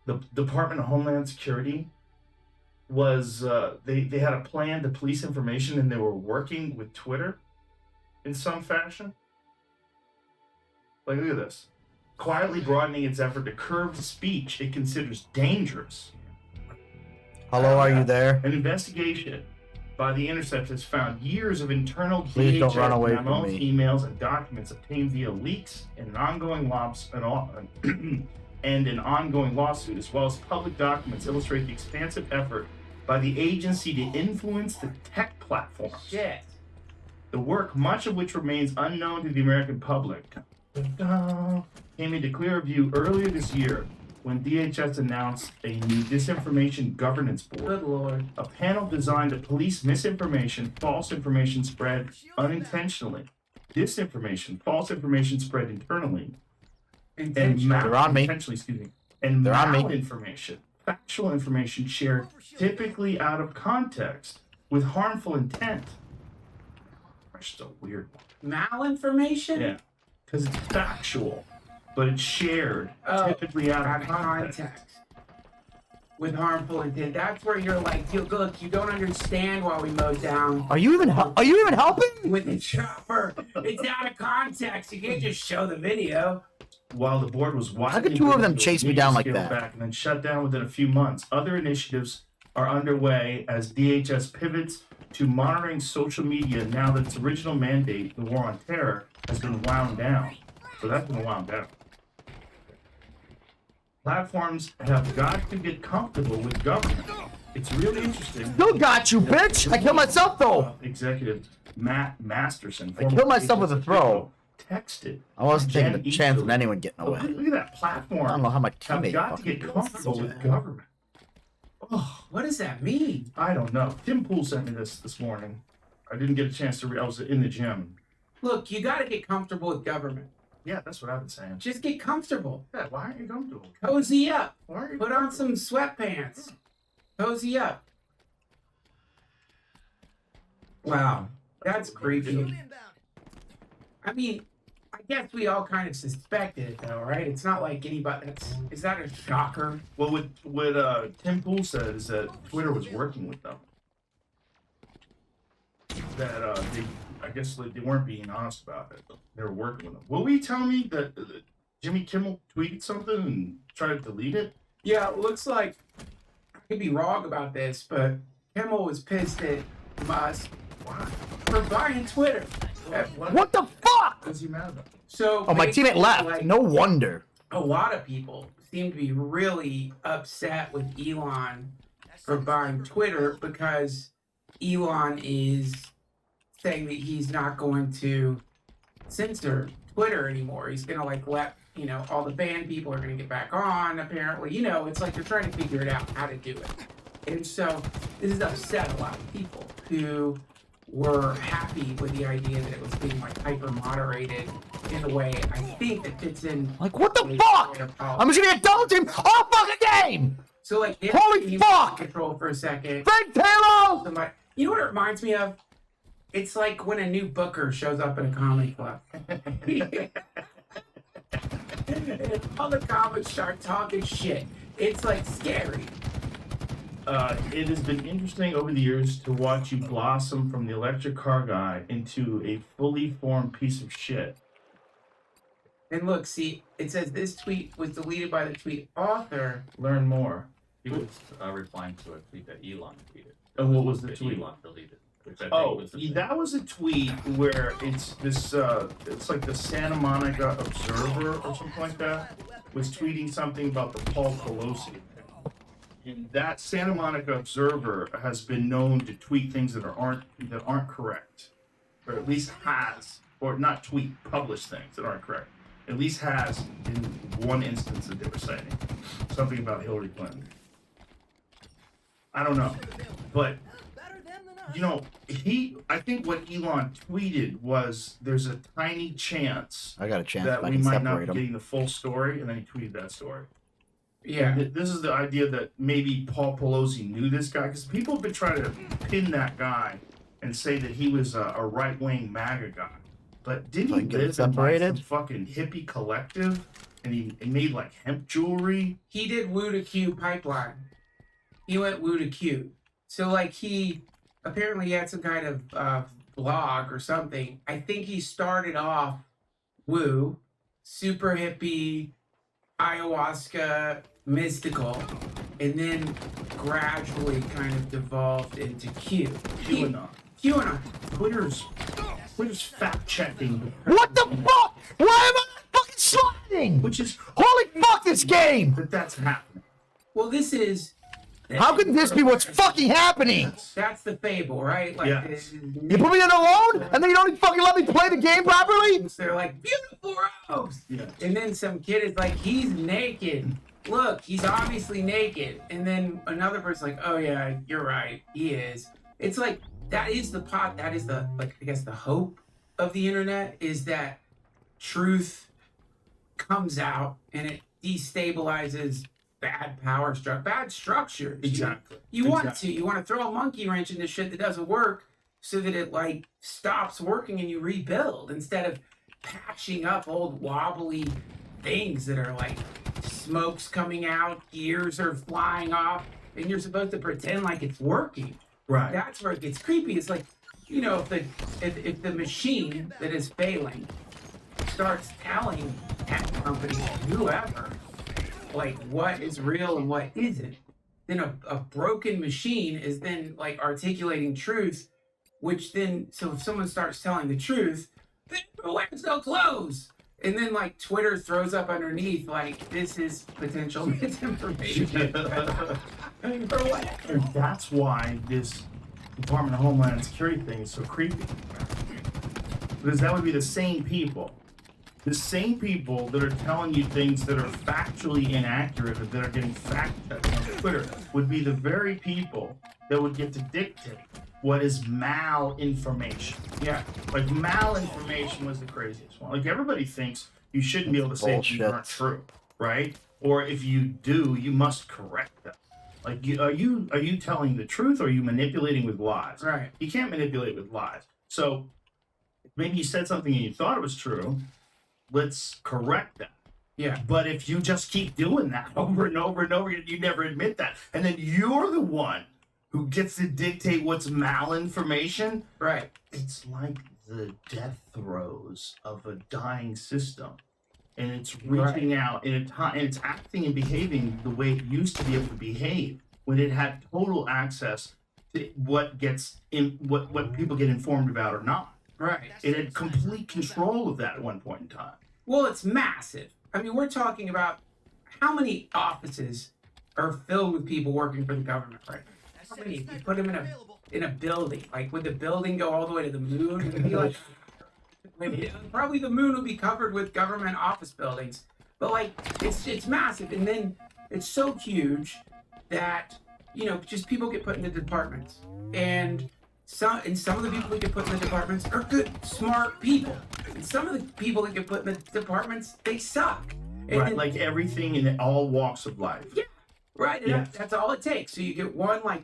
the Department of Homeland Security was they had a plan to police information, and they were working with Twitter in some fashion. Like, look at this. Quietly broadening its effort to curb speech it considers dangerous. Hello, are you there? An investigation by The Intercept has found years of internal Please don't run away from memos, me. emails, and documents obtained via leaks and an ongoing and an ongoing lawsuit, as well as public documents, illustrate the expansive effort by the agency to influence the tech platforms. Shit. The work, much of which remains unknown to the American public, came into clear view earlier this year when DHS announced a new disinformation governance board. Good Lord. A panel designed to police misinformation, false information spread unintentionally, disinformation, false information spread internally, and malinformation, factual information shared typically out of context with harmful intent. That's just a weird one. Malinformation? Yeah, because it's factual, but it's shared typically out of context. With harmful intent. That's where you're like, look, you don't understand why we mowed down. Are you even helping? With the chopper. It's out of context. You can't just show the video. While the board was watching, how could two of them chase me down like that? Back and then shut down within a few months. Other initiatives are underway as DHS pivots to monitoring social media now that its original mandate, the war on terror, has been wound down. So that's been wound down. Platforms have got to get comfortable with government. It's really interesting. Still got you, bitch! I killed myself though. Executive Matt Masterson. I killed myself with a throw. Texted. I wasn't taking a chance of anyone getting away. Look at that platform. I don't know how my Have teammate got to get comfortable with government. Oh, what does that mean? I don't know. Tim Pool sent me this morning. I didn't get a chance to read. I was in the gym. Look, you got to get comfortable with government. Yeah, that's what I've been saying. Just get comfortable. Yeah, why aren't you comfortable? Cozy up. Why aren't you Put on some sweatpants. Cozy up. Wow, that's creepy. I mean, I guess we all kind of suspected it, though, right? It's not like anybody. Is that a shocker? Well, what Tim Pool said is that Twitter was working with them. That I guess they weren't being honest about it. They were working with them. Will you tell me that Jimmy Kimmel tweeted something and tried to delete it? Yeah, it looks like I could be wrong about this, but Kimmel was pissed at Musk for buying Twitter. What the fuck? What's he mad about? So my teammate left. like, No wonder. A lot of people seem to be really upset with Elon for buying Twitter because Elon is saying that he's not going to censor Twitter anymore. He's going to let, all the banned people are going to get back on, apparently. It's like they're trying to figure it out how to do it. And so this has upset a lot of people who were happy with the idea that it was being hyper moderated in a way I think that fits in. What the fuck? I'm just gonna get double teamed all fucking game! So holy fuck! Control for a second. Big Taylor! You know what it reminds me of? It's like when a new booker shows up in a comedy club. And all the comics start talking shit. It's scary. It has been interesting over the years to watch you blossom from the electric car guy into a fully formed piece of shit. And look, see, it says this tweet was deleted by the tweet author. Learn more. He was replying to a tweet that Elon tweeted. And what was the tweet? Elon deleted. That was a tweet where it's this, it's like the Santa Monica Observer or something like that was tweeting something about the Paul Pelosi. And that Santa Monica Observer has been known to tweet things that aren't correct, or at least has, or not tweet, publish things that aren't correct. At least has in one instance that they were saying something about Hillary Clinton. I don't know, but I think what Elon tweeted was there's a tiny chance I got a chance that I we can might not separate be them. getting the full story, and then he tweeted that story. Yeah. This is the idea that maybe Paul Pelosi knew this guy, because people have been trying to pin that guy and say that he was a right-wing MAGA guy. But didn't he live in some fucking hippie collective and he made like hemp jewelry. He did Woo to Q pipeline. He went Woo to Q. So like he apparently had some kind of blog or something. I think he started off Woo, super hippie, ayahuasca, mystical, and then gradually kind of devolved into Q. QAnon. Twitter's fact checking. What the fuck? Why am I fucking sliding? Which is Holy fuck, this game! that's happening. Well, this is. How can this be what's fucking happening? That's the fable, right? Like, Yes. You put me in alone, and then you don't even fucking let me play the game properly? they're like, beautiful robes. Yeah. And then some kid is like, he's naked. Look, he's obviously naked. And then another person's like, oh yeah, you're right, he is. It's like, that is the like, I guess the hope of the internet is that truth comes out and it destabilizes bad structures. Exactly. You want to throw a monkey wrench into shit that doesn't work so that it like stops working and you rebuild instead of patching up old wobbly things that are like smoke's coming out, gears are flying off, and you're supposed to pretend like it's working. Right. That's where it gets creepy. It's like, you know, if the machine that is failing starts telling tech companies, whoever, like what is real and what isn't, then a broken machine is then like articulating truth, which then, so if someone starts telling the truth, then the web's no close. And then like Twitter throws up underneath like this is potential misinformation. And that's why this Department of Homeland Security thing is so creepy. Because that would be the same people that are telling you things that are factually inaccurate or that are getting fact checked on Twitter would be the very people that would get to dictate what is malinformation. Yeah. Like malinformation was the craziest one. Like everybody thinks you shouldn't be able to say things aren't true, right? Or if you do, you must correct them. Like are you telling the truth or are you manipulating with lies? Right. You can't manipulate with lies. So maybe you said something and you thought it was true. Let's correct that. Yeah. But if you just keep doing that over and over and over, you never admit that. And then you're the one who gets to dictate what's malinformation. Right. It's like the death throes of a dying system. And it's reaching out and it's acting and behaving the way it used to be able to behave when it had total access to what people get informed about or not. Right. It had complete control of that at one point in time. Well, it's massive. I mean, we're talking about how many offices are filled with people working for the government right now? How many? If you put them in a building, like would the building go all the way to the moon? It would be like, probably the moon will be covered with government office buildings. But like, it's massive, and then it's so huge that just people get put into departments, and some of the people that get put in the departments are good, smart people, and some of the people that get put in the departments they suck. And Right, like everything in all walks of life. Yeah, right. And Yeah. that's all it takes. So you get one, like,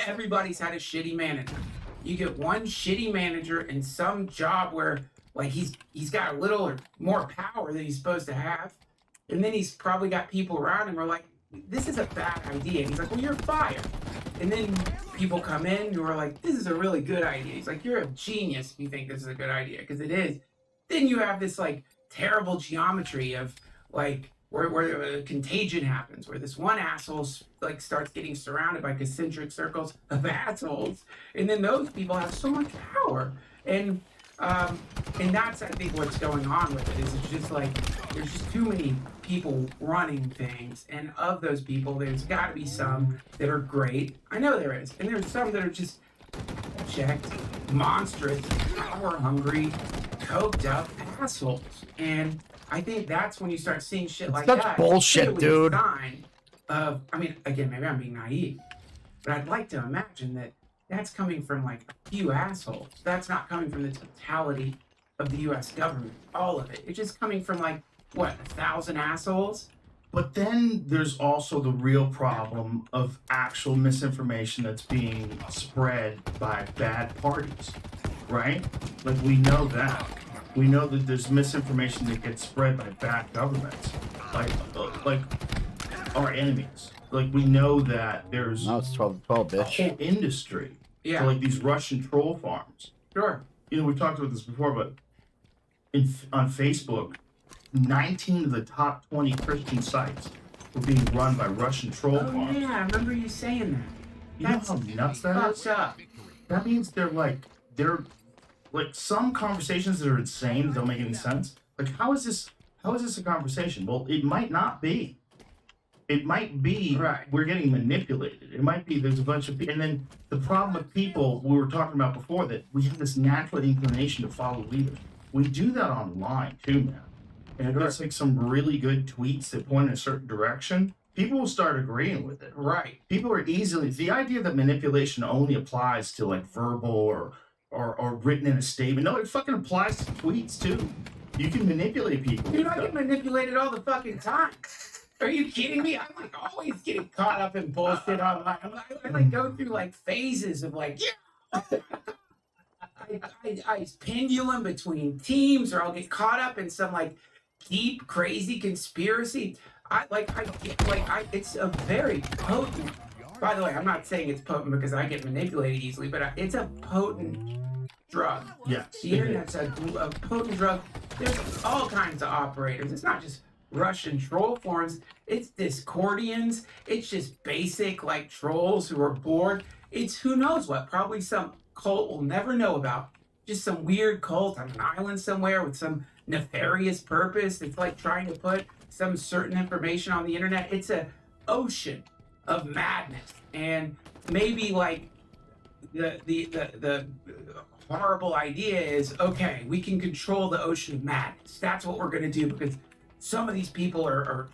everybody's had a shitty manager. You get one shitty manager in some job where, like, he's got a little or more power than he's supposed to have, and then he's probably got people around him who are like, this is a bad idea. And he's like, well, you're fired. And then people come in who are like, this is a really good idea. He's like, you're a genius if you think this is a good idea, because it is. Then you have this, like, terrible geometry of, like, where a contagion happens, where this one asshole like starts getting surrounded by concentric circles of assholes, and then those people have so much power, and that's I think what's going on with it is it's just like there's just too many people running things, and of those people, there's got to be some that are great. I know there is, and there's some that are just checked, monstrous, power hungry, coked up assholes, and I think that's when you start seeing shit like such that. bullshit, It's clearly dude. a sign of, I mean, again, maybe I'm being naive, but I'd like to imagine that that's coming from like a few assholes. That's not coming from the totality of the U.S. government, all of it. It's just coming from like, what, 1,000 assholes? But then there's also the real problem of actual misinformation that's being spread by bad parties, right? Like we know that. We know that there's misinformation that gets spread by bad governments, like our enemies. Like we know that there's No, it's 12 to 12, a bitch. whole industry Yeah, for like these Russian troll farms. sure. You know, we've talked about this before, but on Facebook, 19 of the top 20 Christian sites were being run by Russian troll Oh farms. yeah, I remember you saying that. You know That's how nuts that is? fucked up. That means they're like some conversations that are insane, that don't make any sense. Like how is this a conversation? Well, it might not be. It might be Right. we're getting manipulated. It might be there's a bunch of people, and then the problem with people we were talking about before, that we have this natural inclination to follow leaders. We do that online too, man. And if there's like some really good tweets that point in a certain direction, people will start agreeing with it. Right. People are easily, the idea that manipulation only applies to like verbal or written in a statement. No, it fucking applies to tweets too. You can manipulate people. Dude, with I stuff. get manipulated all the fucking time. Are you kidding me? I'm like always getting caught up in bullshit online. I like go through like phases of like, yeah. I pendulum between teams, or I'll get caught up in some like deep, crazy conspiracy. It's a very potent. By the way, I'm not saying it's potent because I get manipulated easily, but it's a potent drug. Yes. The internet's a potent drug. There's all kinds of operators. It's not just Russian troll forums. It's Discordians. It's just basic like trolls who are bored. It's who knows what. Probably some cult we'll never know about. Just some weird cult on an island somewhere with some nefarious purpose. It's like trying to put some certain information on the internet. It's an ocean of madness. And maybe like the horrible idea is, okay, we can control the ocean of madness. That's what we're going to do, because some of these people are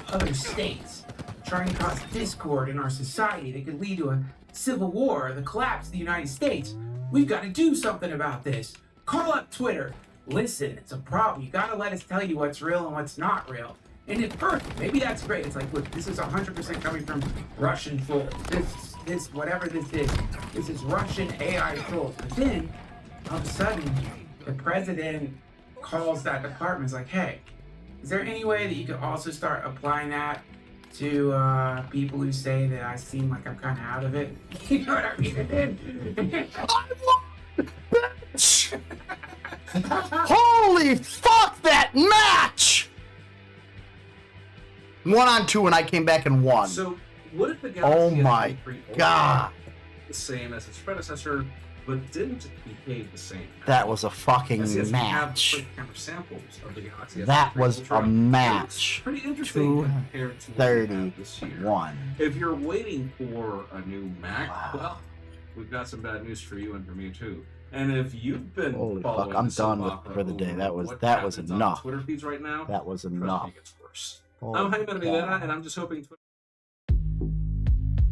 other states trying to cause discord in our society that could lead to a civil war, the collapse of the United States. We've got to do something about this. Call up Twitter. Listen, it's a problem. You got to let us tell you what's real and what's not real. And at first, maybe that's great. It's like, look, this is 100% coming from Russian trolls. This, whatever this is Russian AI trolls. But then, all of a sudden, the president calls that department. Is like, hey, is there any way that you could also start applying that to people who say that I seem like I'm kind of out of it? You know what I mean? Holy fuck, that match! 1-on-2, and I came back and won. So, what if the Oh Galaxy my S23 God. the same as its predecessor, but didn't behave the same? That was a fucking Yes, we have match. different camera samples of the Galaxy That S23 was Ultra. a match. It's pretty interesting compared to what we have this year. 31. If you're waiting for a new Mac, Wow. well, we've got some bad news for you and for me too. And if you've been Holy following fuck, I'm the soap done with- opera for the day. over That was what enough. happens on Twitter feeds right now, That was trust me, enough. it gets worse. Holy I'm Jaime God. Rivera, and I'm just hoping Twitter